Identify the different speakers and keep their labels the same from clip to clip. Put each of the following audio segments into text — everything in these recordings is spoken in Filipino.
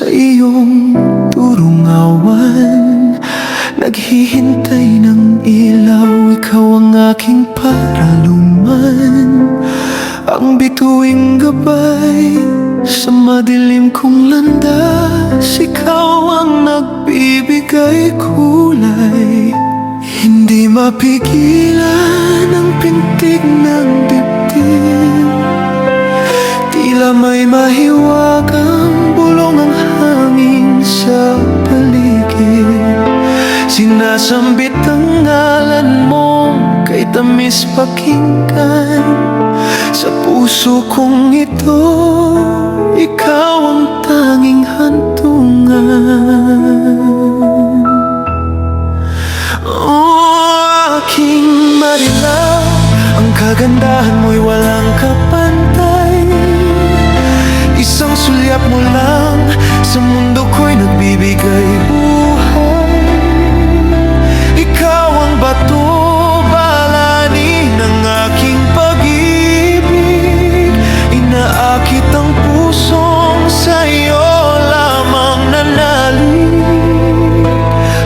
Speaker 1: iyong durungawan, naghihintay ng ilaw. Ikaw ang aking paraluman, ang bituing gabay sa madilim kong landas. Ikaw ang nagbibigay kulay, hindi mapigilan ang pintig ng dibdib. Tila may mahiwagang bulong ang hangin sa paligid. Sinasambit ang ngalan mo, kay tamis pakinggan. Sa puso kong ito, ikaw ang tanging hantungan. Oh, aking Marilaw, ang kagandahan mo'y walang kapantay. Isang sulyap mo lang, sa mundo ko'y nagbibigay buhay. Ikaw ang bato, balani ng aking pag-ibig. Inaakit ang pusong sa'yo lamang nanalig.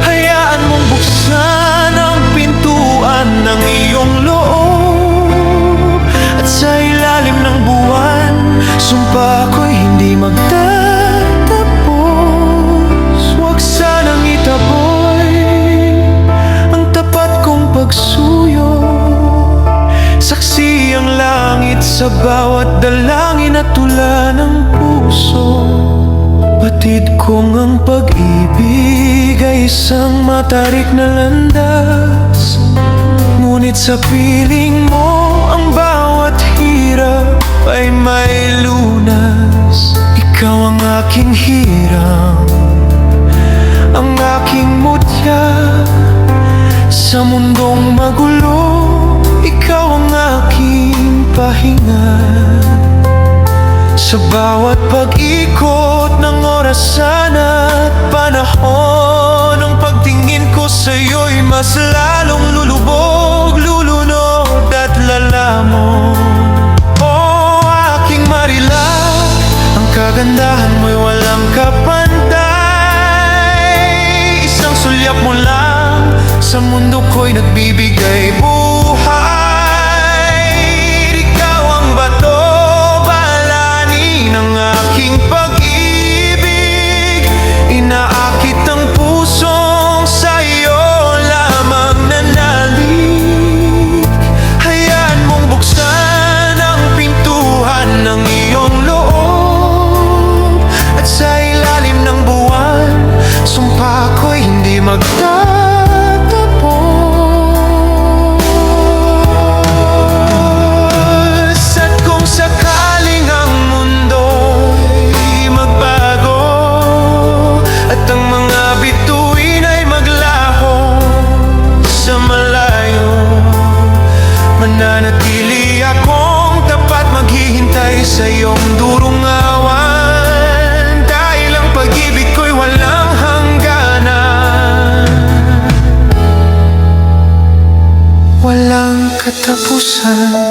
Speaker 1: Hayaan mong buksan ang pintuan ng iyong loob, at sa ilalim ng buwan, sumpa ko'y hindi magtatapos. Huwag sanang itaboy ang tapat kong pagsuyo. Saksi ang langit sa bawat dalangin at tula ng puso. Batid kong ang pag-ibig ay isang matarik na landas, ngunit sa piling mo ang bawat hirap ay may lunas. Ikaw ang aking hirang, ang aking mutya sa mundong magulo. Ikaw ang aking pahinga sa bawat pag-ikot ng orasan at panahon. Ang pagtingin ko sa'yo'y mas lalong lulubog, lulunod at lalamon. Oh, aking Marilaw, ang kagandahan mo'y walang kapantay. Isang sulyap mo lang, sa mundo ko'y nagbibigay buhay. Ikaw ang bato, balani ng aking pag-ibig. Inaakit ang pusong sa'yo lamang nanalig. Hayaan mong buksan ang pintuan ng iyong loob, at sa ilalim ng buwan, sumpa ko'y hindi magtatapos. At kung sakaling ang mundo'y magbago, at ang mga bituin ay maglaho sa malayo, mananatili akong tapat, maghihintay sa iyong durungawan. Dahil ang pag-ibig ko'y walang hangganan, walang katapusan.